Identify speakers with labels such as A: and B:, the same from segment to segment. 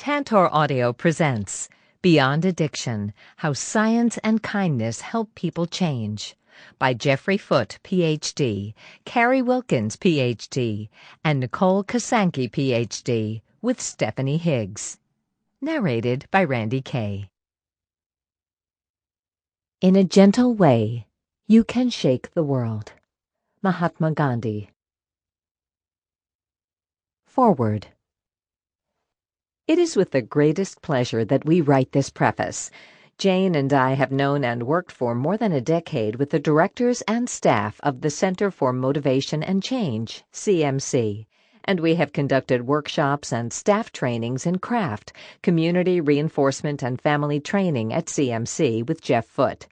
A: Tantor Audio presents Beyond Addiction, How Science and Kindness Help People Change by Jeffrey Foote, Ph.D., Carrie Wilkens, Ph.D., and Nicole Kasanke, Ph.D., with Stephanie Higgs. Narrated by Randye Kaye. In a gentle way, you can shake the world. Mahatma Gandhi. Forward. It is with the greatest pleasure that we write this preface. Jane and I have known and worked for more than a decade with the directors and staff of the Center for Motivation and Change, CMC, and we have conducted workshops and staff trainings in craft, community reinforcement and family training at CMC with Jeff Foote.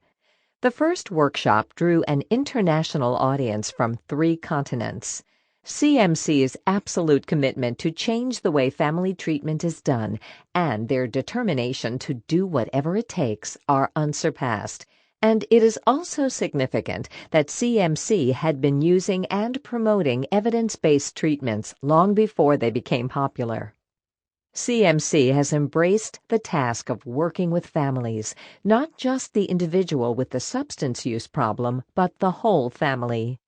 A: The first workshop drew an international audience from 3 continents. CMC's absolute commitment to change the way family treatment is done and their determination to do whatever it takes are unsurpassed. And it is also significant that CMC had been using and promoting evidence-based treatments long before they became popular. CMC has embraced the task of working with families, not just the individual with the substance use problem, but the whole family.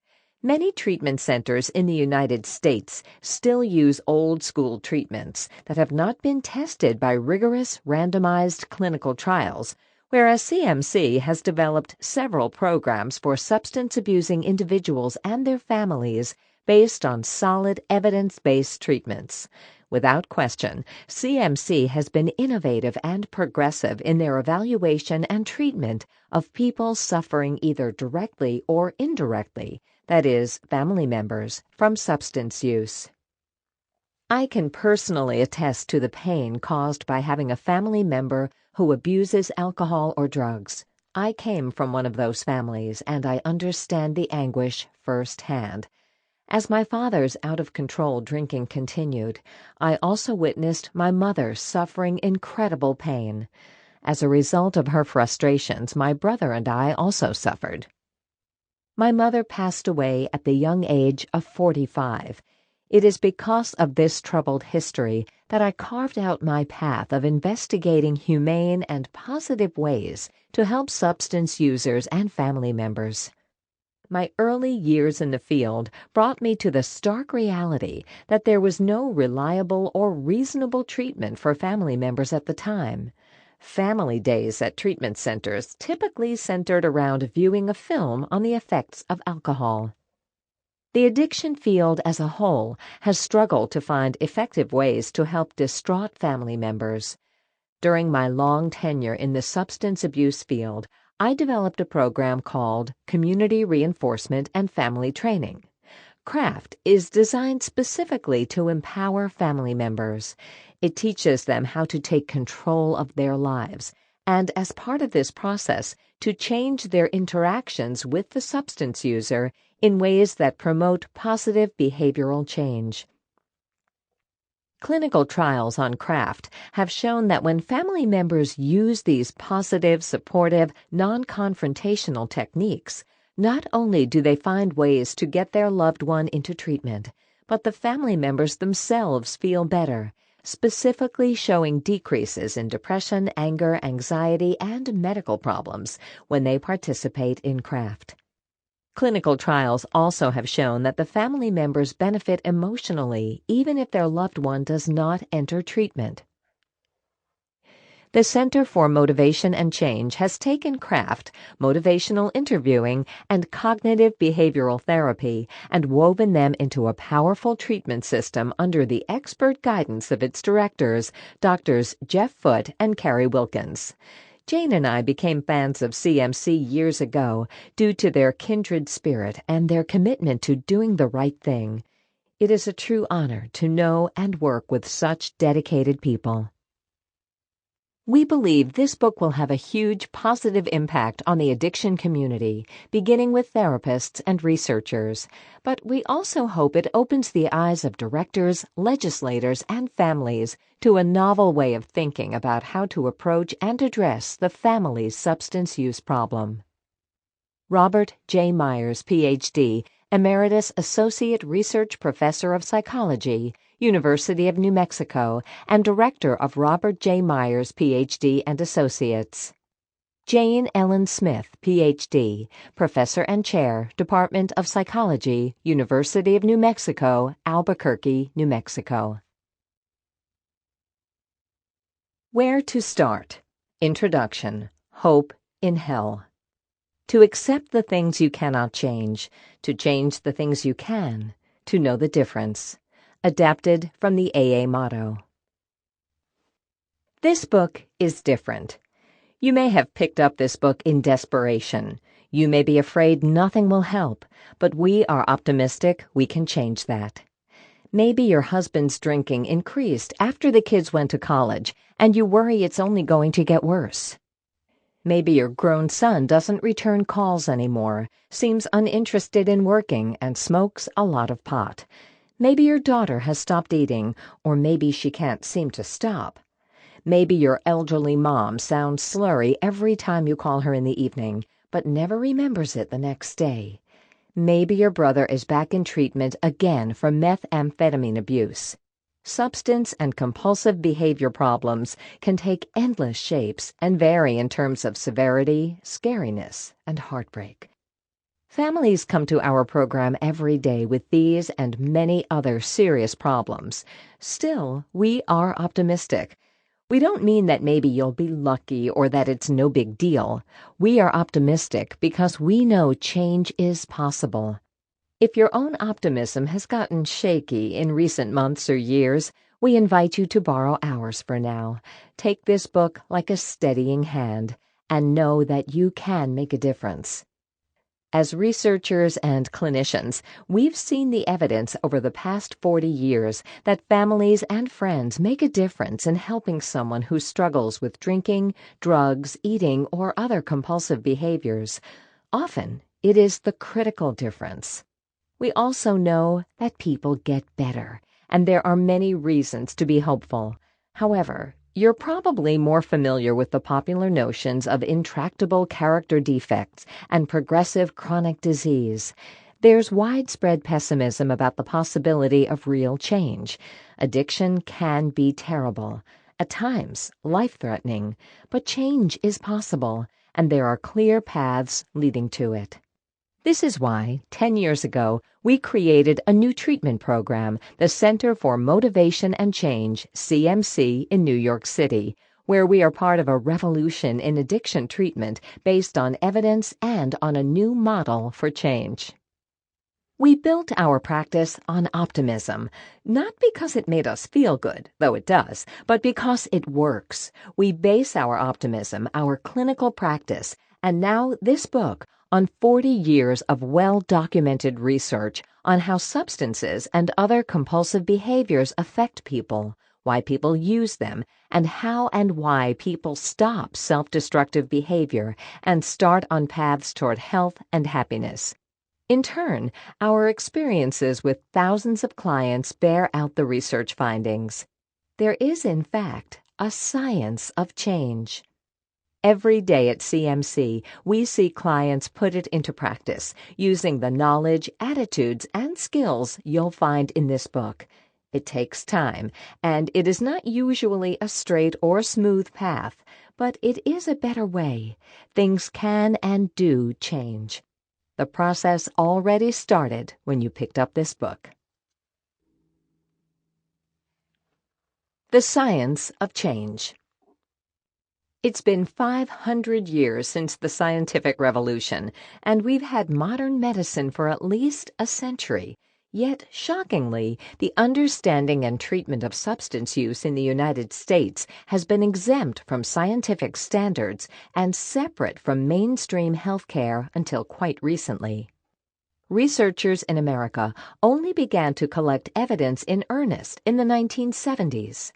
A: Many treatment centers in the United States still use old-school treatments that have not been tested by rigorous randomized clinical trials, whereas CMC has developed several programs for substance-abusing individuals and their families based on solid evidence-based treatments. Without question, CMC has been innovative and progressive in their evaluation and treatment of people suffering either directly or indirectly, that is, family members, from substance use. I can personally attest to the pain caused by having a family member who abuses alcohol or drugs. I came from one of those families, and I understand the anguish firsthand. As my father's out-of-control drinking continued, I also witnessed my mother suffering incredible pain. As a result of her frustrations, my brother and I also suffered. My mother passed away at the young age of 45. It is because of this troubled history that I carved out my path of investigating humane and positive ways to help substance users and family members. My early years in the field brought me to the stark reality that there was no reliable or reasonable treatment for family members at the time. Family days at treatment centers typically centered around viewing a film on the effects of alcohol. The addiction field as a whole has struggled to find effective ways to help distraught family members. During my long tenure in the substance abuse field, I developed a program called Community Reinforcement and Family Training. CRAFT is designed specifically to empower family members. It teaches them how to take control of their lives, and as part of this process, to change their interactions with the substance user in ways that promote positive behavioral change. Clinical trials on CRAFT have shown that when family members use these positive, supportive, non-confrontational techniques, not only do they find ways to get their loved one into treatment, but the family members themselves feel better, specifically showing decreases in depression, anger, anxiety, and medical problems when they participate in CRAFT. Clinical trials also have shown that the family members benefit emotionally even if their loved one does not enter treatment. The Center for Motivation and Change has taken CRAFT, motivational interviewing, and cognitive behavioral therapy and woven them into a powerful treatment system under the expert guidance of its directors, Drs. Jeff Foote and Carrie Wilkens. Jane and I became fans of CMC years ago due to their kindred spirit and their commitment to doing the right thing. It is a true honor to know and work with such dedicated people. We believe this book will have a huge positive impact on the addiction community, beginning with therapists and researchers. But we also hope it opens the eyes of directors, legislators, and families to a novel way of thinking about how to approach and address the family's substance use problem. Robert J. Myers, Ph.D., Emeritus Associate Research Professor of Psychology, University of New Mexico, and director of Robert J. Myers, Ph.D. and Associates. Jane Ellen Smith, Ph.D., Professor and Chair, Department of Psychology, University of New Mexico, Albuquerque, New Mexico. Where to start? Introduction. Hope in Hell. To accept the things you cannot change, to change the things you can, to know the difference. Adapted from the AA motto. This book is different. You may have picked up this book in desperation. You may be afraid nothing will help, but we are optimistic we can change that. Maybe your husband's drinking increased after the kids went to college, and you worry it's only going to get worse. Maybe your grown son doesn't return calls anymore, seems uninterested in working, and smokes a lot of pot. Maybe your daughter has stopped eating, or maybe she can't seem to stop. Maybe your elderly mom sounds slurry every time you call her in the evening, but never remembers it the next day. Maybe your brother is back in treatment again for methamphetamine abuse. Substance and compulsive behavior problems can take endless shapes and vary in terms of severity, scariness, and heartbreak. Families come to our program every day with these and many other serious problems. Still, we are optimistic. We don't mean that maybe you'll be lucky or that it's no big deal. We are optimistic because we know change is possible. If your own optimism has gotten shaky in recent months or years, we invite you to borrow ours for now. Take this book like a steadying hand and know that you can make a difference. As researchers and clinicians, we've seen the evidence over the past 40 years that families and friends make a difference in helping someone who struggles with drinking, drugs, eating, or other compulsive behaviors. Often, it is the critical difference. We also know that people get better, and there are many reasons to be hopeful. However, you're probably more familiar with the popular notions of intractable character defects and progressive chronic disease. There's widespread pessimism about the possibility of real change. Addiction can be terrible, at times life-threatening, but change is possible, and there are clear paths leading to it. This is why, 10 years ago, we created a new treatment program, the Center for Motivation and Change, CMC, in New York City, where we are part of a revolution in addiction treatment based on evidence and on a new model for change. We built our practice on optimism, not because it made us feel good, though it does, but because it works. We base our optimism, our clinical practice, and now this book, on 40 years of well-documented research on how substances and other compulsive behaviors affect people, why people use them, and how and why people stop self-destructive behavior and start on paths toward health and happiness. In turn, our experiences with thousands of clients bear out the research findings. There is, in fact, a science of change. Every day at CMC, we see clients put it into practice, using the knowledge, attitudes, and skills you'll find in this book. It takes time, and it is not usually a straight or smooth path, but it is a better way. Things can and do change. The process already started when you picked up this book. The Science of Change. It's been 500 years since the scientific revolution, and we've had modern medicine for at least a century. Yet, shockingly, the understanding and treatment of substance use in the United States has been exempt from scientific standards and separate from mainstream health care until quite recently. Researchers in America only began to collect evidence in earnest in the 1970s.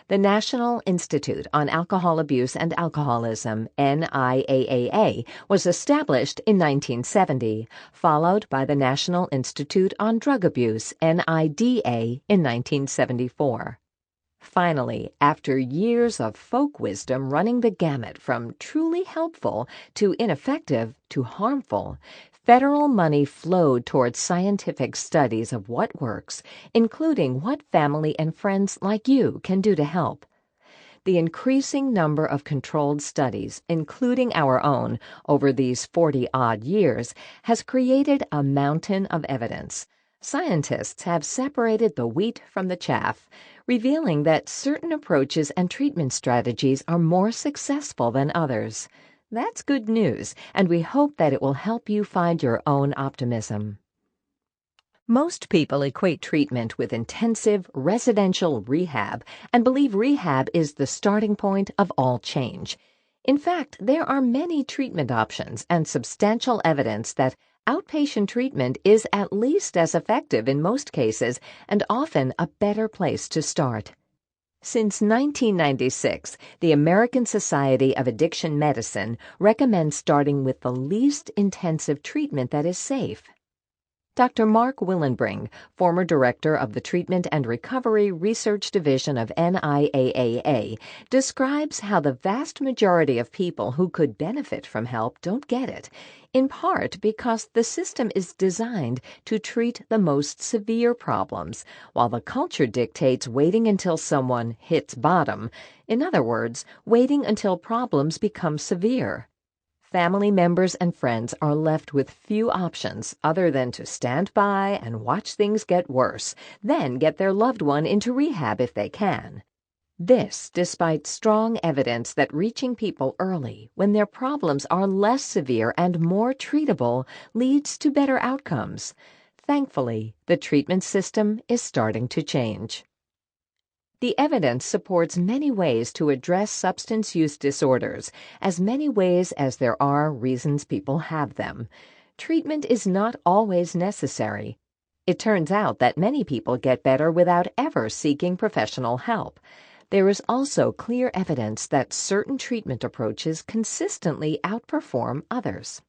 A: The National Institute on Alcohol Abuse and Alcoholism, NIAAA, was established in 1970, followed by the National Institute on Drug Abuse, NIDA, in 1974. Finally, after years of folk wisdom running the gamut from truly helpful to ineffective to harmful, Federal money flowed towards scientific studies of what works, including what family and friends like you can do to help. The increasing number of controlled studies, including our own, over these 40-odd years, has created a mountain of evidence. Scientists have separated the wheat from the chaff, revealing that certain approaches and treatment strategies are more successful than others. That's good news, and we hope that it will help you find your own optimism. Most people equate treatment with intensive residential rehab and believe rehab is the starting point of all change. In fact, there are many treatment options and substantial evidence that outpatient treatment is at least as effective in most cases and often a better place to start. Since 1996, the American Society of Addiction Medicine recommends starting with the least intensive treatment that is safe. Dr. Mark Willenbring, former director of the Treatment and Recovery Research Division of NIAAA, describes how the vast majority of people who could benefit from help don't get it, in part because the system is designed to treat the most severe problems, while the culture dictates waiting until someone hits bottom. In other words, waiting until problems become severe. Family members and friends are left with few options other than to stand by and watch things get worse, then get their loved one into rehab if they can. This despite strong evidence that reaching people early, when their problems are less severe and more treatable, leads to better outcomes. Thankfully, the treatment system is starting to change. The evidence supports many ways to address substance use disorders, as many ways as there are reasons people have them. Treatment is not always necessary. It turns out that many people get better without ever seeking professional help. There is also clear evidence that certain treatment approaches consistently outperform others.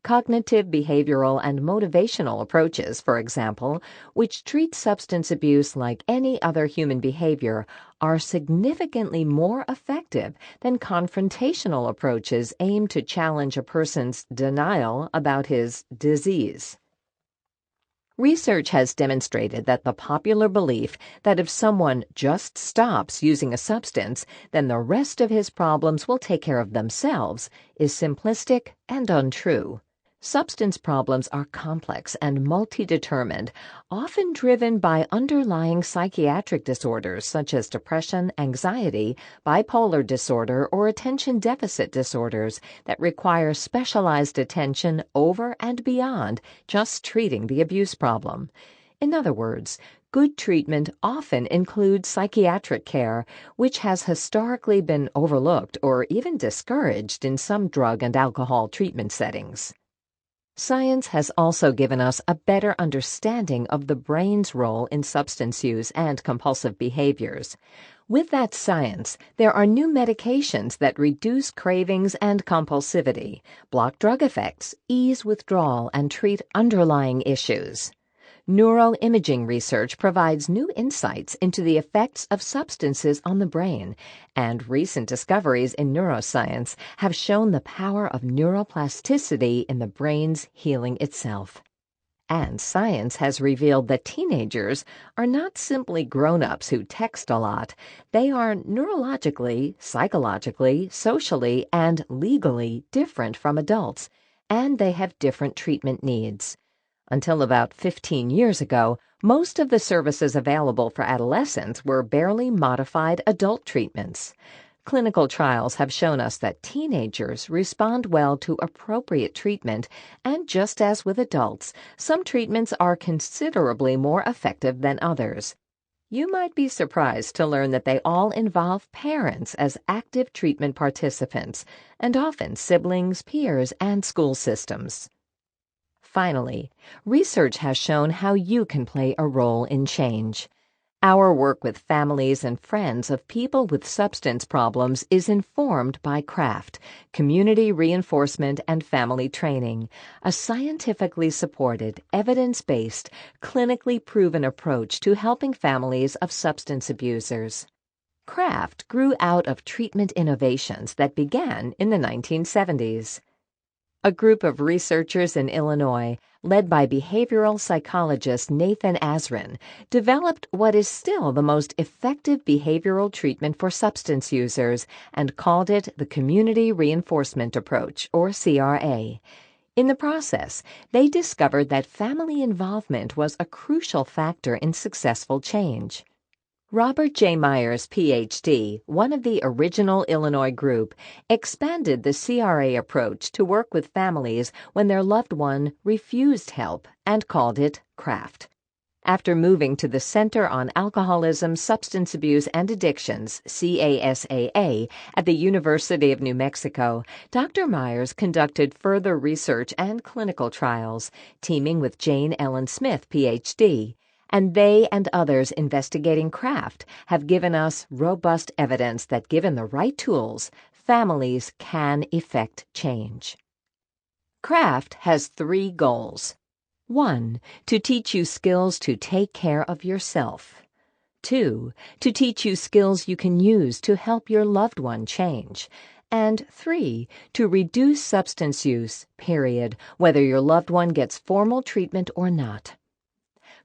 A: Cognitive, behavioral, and motivational approaches, for example, which treat substance abuse like any other human behavior, are significantly more effective than confrontational approaches aimed to challenge a person's denial about his disease. Research has demonstrated that the popular belief that if someone just stops using a substance, then the rest of his problems will take care of themselves is simplistic and untrue. Substance problems are complex and multi-determined, often driven by underlying psychiatric disorders such as depression, anxiety, bipolar disorder, or attention deficit disorders that require specialized attention over and beyond just treating the abuse problem. In other words, good treatment often includes psychiatric care, which has historically been overlooked or even discouraged in some drug and alcohol treatment settings. Science has also given us a better understanding of the brain's role in substance use and compulsive behaviors. With that science, there are new medications that reduce cravings and compulsivity, block drug effects, ease withdrawal, and treat underlying issues. Neuroimaging research provides new insights into the effects of substances on the brain, and recent discoveries in neuroscience have shown the power of neuroplasticity in the brain's healing itself. And science has revealed that teenagers are not simply grown-ups who text a lot. They are neurologically, psychologically, socially, and legally different from adults, and they have different treatment needs. Until about 15 years ago, most of the services available for adolescents were barely modified adult treatments. Clinical trials have shown us that teenagers respond well to appropriate treatment, and just as with adults, some treatments are considerably more effective than others. You might be surprised to learn that they all involve parents as active treatment participants, and often siblings, peers, and school systems. Finally, research has shown how you can play a role in change. Our work with families and friends of people with substance problems is informed by CRAFT, Community Reinforcement and Family Training, a scientifically supported, evidence-based, clinically proven approach to helping families of substance abusers. CRAFT grew out of treatment innovations that began in the 1970s. A group of researchers in Illinois, led by behavioral psychologist Nathan Azrin, developed what is still the most effective behavioral treatment for substance users and called it the Community Reinforcement Approach, or CRA. In the process, they discovered that family involvement was a crucial factor in successful change. Robert J. Myers, Ph.D., one of the original Illinois group, expanded the CRA approach to work with families when their loved one refused help and called it CRAFT. After moving to the Center on Alcoholism, Substance Abuse, and Addictions, CASAA, at the University of New Mexico, Dr. Myers conducted further research and clinical trials, teaming with Jane Ellen Smith, Ph.D., and they and others investigating CRAFT have given us robust evidence that given the right tools, families can effect change. CRAFT has 3 goals. 1. To teach you skills to take care of yourself. 2. To teach you skills you can use to help your loved one change. And 3. To reduce substance use, period, whether your loved one gets formal treatment or not.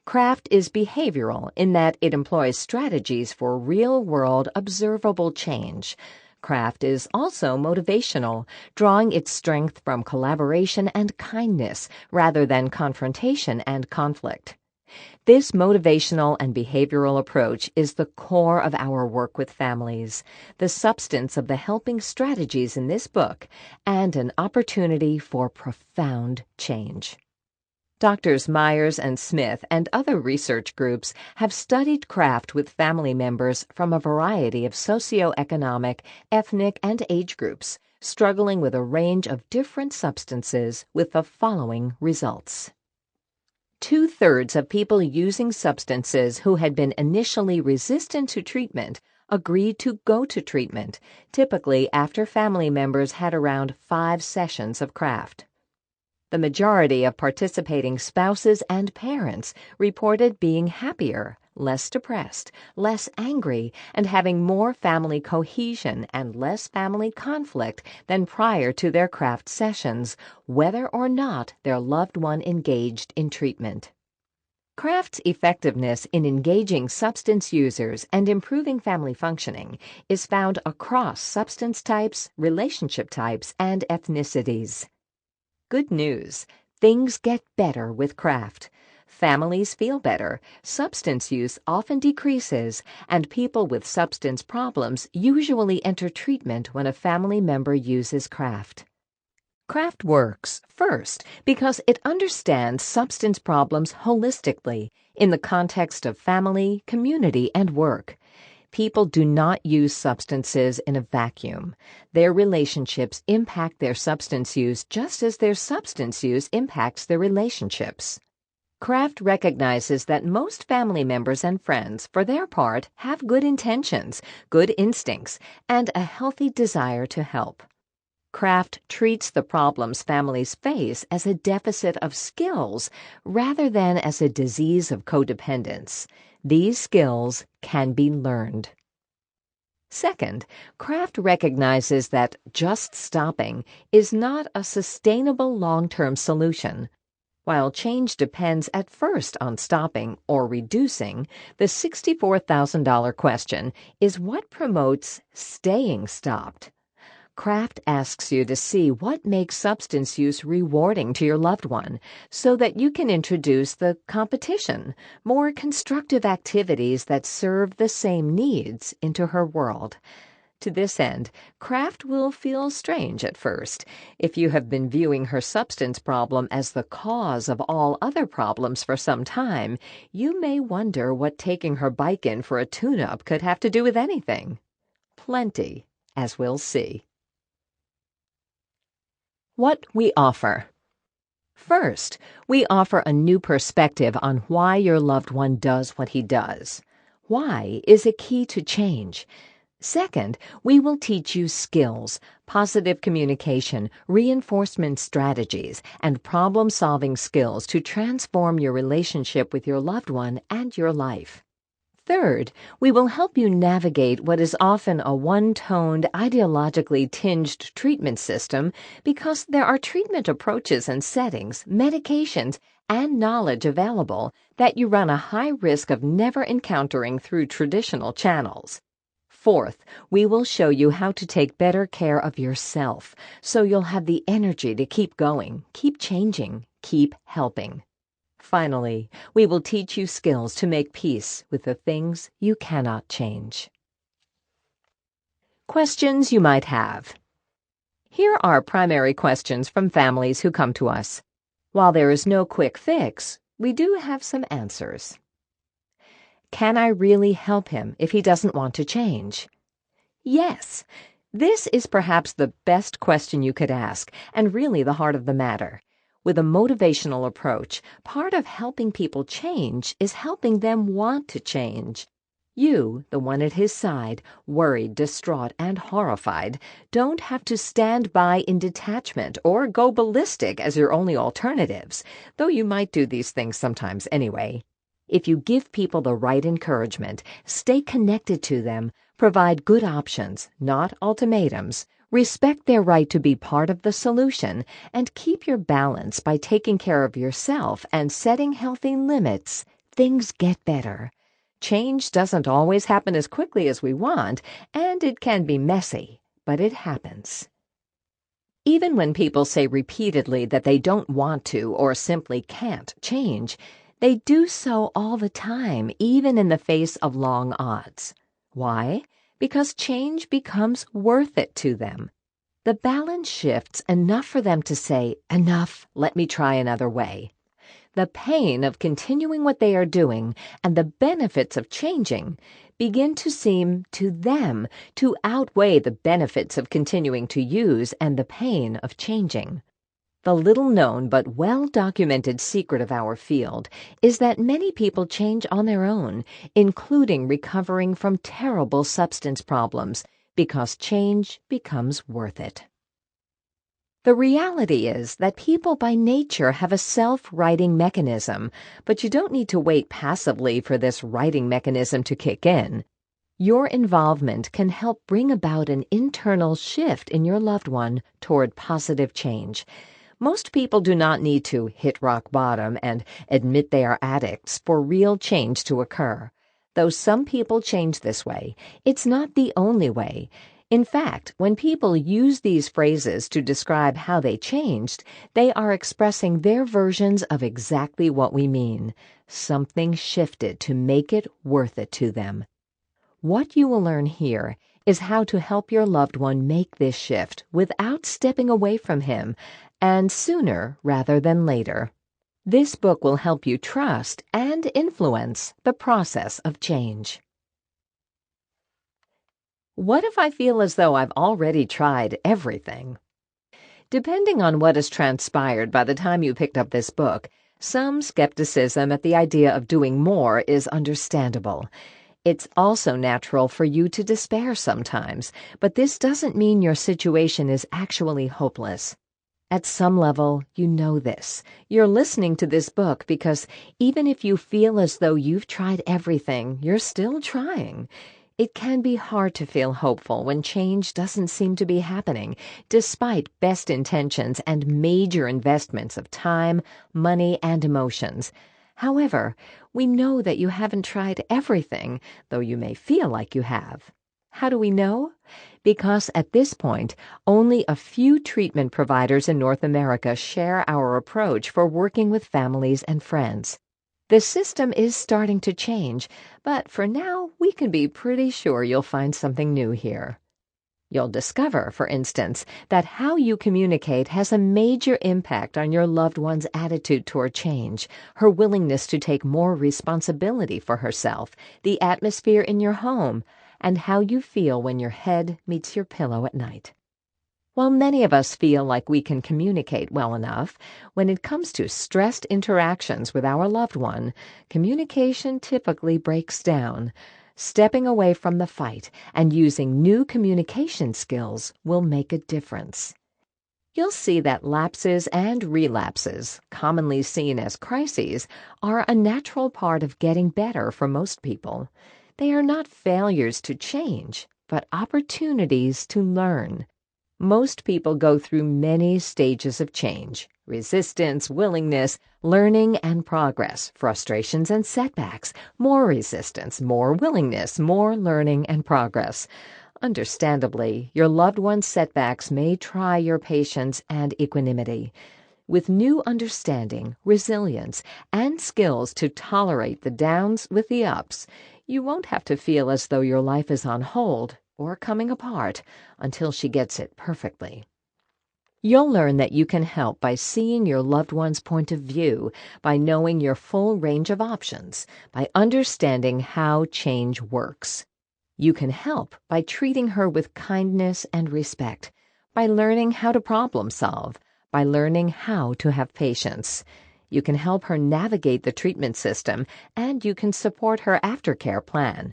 A: CRAFT is behavioral in that it employs strategies for real-world observable change. CRAFT is also motivational, drawing its strength from collaboration and kindness rather than confrontation and conflict. This motivational and behavioral approach is the core of our work with families, the substance of the helping strategies in this book, and an opportunity for profound change. Doctors Myers and Smith and other research groups have studied CRAFT with family members from a variety of socioeconomic, ethnic, and age groups, struggling with a range of different substances with the following results. 2/3 of people using substances who had been initially resistant to treatment agreed to go to treatment, typically after family members had around 5 sessions of CRAFT. The majority of participating spouses and parents reported being happier, less depressed, less angry, and having more family cohesion and less family conflict than prior to their CRAFT sessions, whether or not their loved one engaged in treatment. CRAFT's effectiveness in engaging substance users and improving family functioning is found across substance types, relationship types, and ethnicities. Good news. Things get better with CRAFT. Families feel better, substance use often decreases, and people with substance problems usually enter treatment when a family member uses CRAFT. CRAFT works, first, because it understands substance problems holistically in the context of family, community, and work. People do not use substances in a vacuum. Their relationships impact their substance use just as their substance use impacts their relationships. CRAFT recognizes that most family members and friends, for their part, have good intentions, good instincts, and a healthy desire to help. CRAFT treats the problems families face as a deficit of skills rather than as a disease of codependence. These skills can be learned. Second, CRAFT recognizes that just stopping is not a sustainable long-term solution. While change depends at first on stopping or reducing, the $64,000 question is what promotes staying stopped. CRAFT asks you to see what makes substance use rewarding to your loved one so that you can introduce the competition, more constructive activities that serve the same needs into her world. To this end, CRAFT will feel strange at first. If you have been viewing her substance problem as the cause of all other problems for some time, you may wonder what taking her bike in for a tune-up could have to do with anything. Plenty, as we'll see. What we offer. First, we offer a new perspective on why your loved one does what he does. Why is a key to change. Second, we will teach you skills, positive communication, reinforcement strategies, and problem-solving skills to transform your relationship with your loved one and your life. Third, we will help you navigate what is often a one-toned, ideologically tinged treatment system because there are treatment approaches and settings, medications, and knowledge available that you run a high risk of never encountering through traditional channels. Fourth, we will show you how to take better care of yourself so you'll have the energy to keep going, keep changing, keep helping. Finally, we will teach you skills to make peace with the things you cannot change. Questions you might have. Here are primary questions from families who come to us. While there is no quick fix, we do have some answers. Can I really help him if he doesn't want to change? Yes. This is perhaps the best question you could ask, and really the heart of the matter. With a motivational approach, part of helping people change is helping them want to change. You, the one at his side, worried, distraught, and horrified, don't have to stand by in detachment or go ballistic as your only alternatives, though you might do these things sometimes anyway. If you give people the right encouragement, stay connected to them, provide good options, not ultimatums, respect their right to be part of the solution, and keep your balance by taking care of yourself and setting healthy limits, things get better. Change doesn't always happen as quickly as we want, and it can be messy, but it happens. Even when people say repeatedly that they don't want to or simply can't change, they do so all the time, even in the face of long odds. Why? Because change becomes worth it to them. The balance shifts enough for them to say, "Enough, let me try another way." The pain of continuing what they are doing and the benefits of changing begin to seem, to them, to outweigh the benefits of continuing to use and the pain of changing. The little-known but well-documented secret of our field is that many people change on their own, including recovering from terrible substance problems, because change becomes worth it. The reality is that people by nature have a self-righting mechanism, but you don't need to wait passively for this righting mechanism to kick in. Your involvement can help bring about an internal shift in your loved one toward positive change. Most people do not need to hit rock bottom and admit they are addicts for real change to occur. Though some people change this way, it's not the only way. In fact, when people use these phrases to describe how they changed, they are expressing their versions of exactly what we mean. Something shifted to make it worth it to them. What you will learn here is how to help your loved one make this shift without stepping away from him, and sooner rather than later. This book will help you trust and influence the process of change. What if I feel as though I've already tried everything? Depending on what has transpired by the time you picked up this book, some skepticism at the idea of doing more is understandable. It's also natural for you to despair sometimes, but this doesn't mean your situation is actually hopeless. At some level, you know this. You're listening to this book because even if you feel as though you've tried everything, you're still trying. It can be hard to feel hopeful when change doesn't seem to be happening, despite best intentions and major investments of time, money, and emotions. However, we know that you haven't tried everything, though you may feel like you have. How do we know? Because at this point, only a few treatment providers in North America share our approach for working with families and friends. The system is starting to change, but for now, we can be pretty sure you'll find something new here. You'll discover, for instance, that how you communicate has a major impact on your loved one's attitude toward change, her willingness to take more responsibility for herself, the atmosphere in your home, and how you feel when your head meets your pillow at night. While many of us feel like we can communicate well enough, when it comes to stressed interactions with our loved one, communication typically breaks down. Stepping away from the fight and using new communication skills will make a difference. You'll see that lapses and relapses, commonly seen as crises, are a natural part of getting better for most people. They are not failures to change, but opportunities to learn. Most people go through many stages of change: resistance, willingness, learning and progress, frustrations and setbacks, more resistance, more willingness, more learning and progress. Understandably, your loved one's setbacks may try your patience and equanimity. With new understanding, resilience, and skills to tolerate the downs with the ups, you won't have to feel as though your life is on hold or coming apart until she gets it perfectly. You'll learn that you can help by seeing your loved one's point of view, by knowing your full range of options, by understanding how change works. You can help by treating her with kindness and respect, by learning how to problem solve, by learning how to have patience. You can help her navigate the treatment system, and you can support her aftercare plan.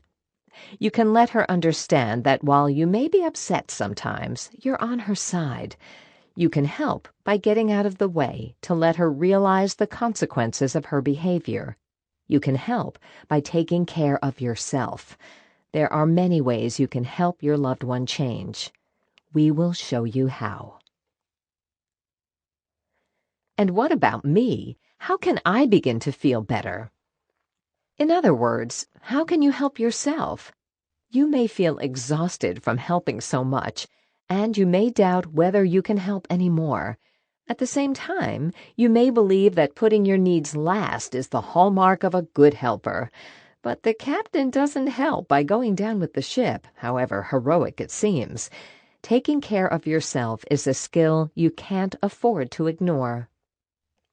A: You can let her understand that while you may be upset sometimes, you're on her side. You can help by getting out of the way to let her realize the consequences of her behavior. You can help by taking care of yourself. There are many ways you can help your loved one change. We will show you how. And what about me? How can I begin to feel better? In other words, how can you help yourself? You may feel exhausted from helping so much, and you may doubt whether you can help anymore. At the same time, you may believe that putting your needs last is the hallmark of a good helper. But the captain doesn't help by going down with the ship, however heroic it seems. Taking care of yourself is a skill you can't afford to ignore.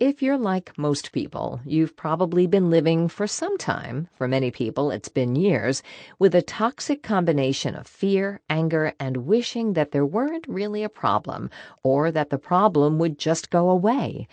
A: If you're like most people, you've probably been living for some time, for many people it's been years, with a toxic combination of fear, anger, and wishing that there weren't really a problem, or that the problem would just go away.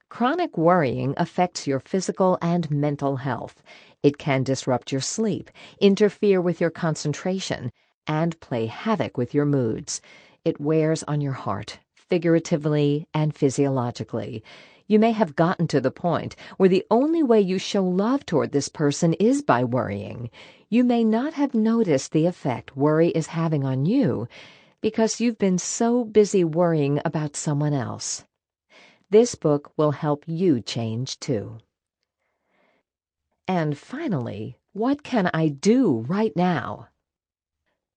A: Chronic worrying affects your physical and mental health. It can disrupt your sleep, interfere with your concentration, and play havoc with your moods. It wears on your heart, figuratively and physiologically. You may have gotten to the point where the only way you show love toward this person is by worrying. You may not have noticed the effect worry is having on you because you've been so busy worrying about someone else. This book will help you change too. And finally, what can I do right now?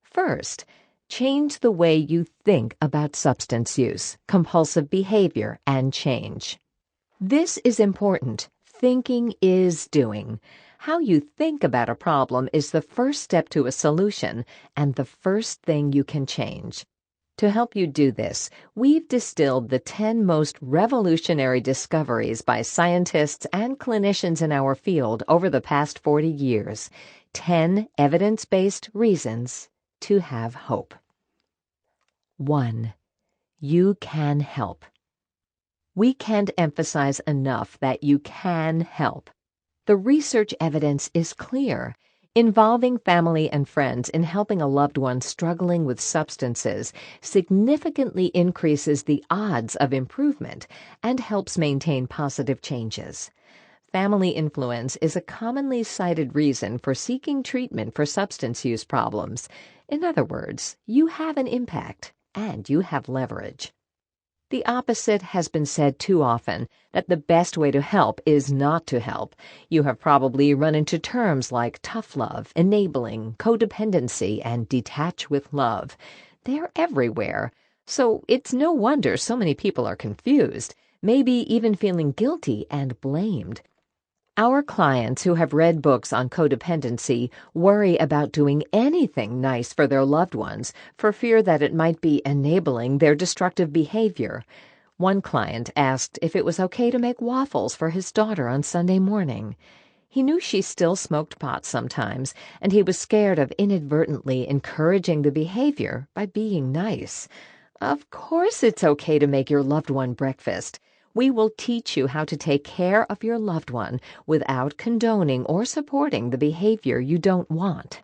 A: First, change the way you think about substance use, compulsive behavior, and change. This is important. Thinking is doing. How you think about a problem is the first step to a solution and the first thing you can change. To help you do this, we've distilled the 10 most revolutionary discoveries by scientists and clinicians in our field over the past 40 years. 10 evidence-based reasons to have hope. 1. You can help. We can't emphasize enough that you can help. The research evidence is clear. Involving family and friends in helping a loved one struggling with substances significantly increases the odds of improvement and helps maintain positive changes. Family influence is a commonly cited reason for seeking treatment for substance use problems. In other words, you have an impact and you have leverage. The opposite has been said too often, that the best way to help is not to help. You have probably run into terms like tough love, enabling, codependency, and detach with love. They're everywhere, so it's no wonder so many people are confused, maybe even feeling guilty and blamed. Our clients who have read books on codependency worry about doing anything nice for their loved ones for fear that it might be enabling their destructive behavior. One client asked if it was okay to make waffles for his daughter on Sunday morning. He knew she still smoked pot sometimes, and he was scared of inadvertently encouraging the behavior by being nice. Of course it's okay to make your loved one breakfast. We will teach you how to take care of your loved one without condoning or supporting the behavior you don't want.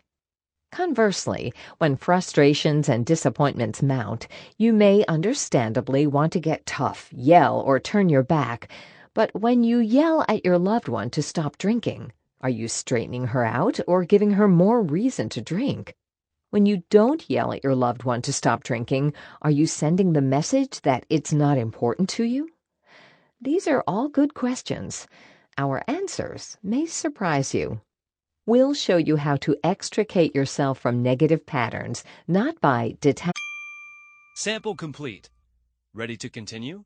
A: Conversely, when frustrations and disappointments mount, you may understandably want to get tough, yell, or turn your back. But when you yell at your loved one to stop drinking, Are you straightening her out or giving her more reason to drink? When you don't yell at your loved one to stop drinking, are you sending the message that it's not important to you? These are all good questions. Our answers may surprise you. We'll show you how to extricate yourself from negative patterns, not by detaching.
B: Sample complete. Ready to continue?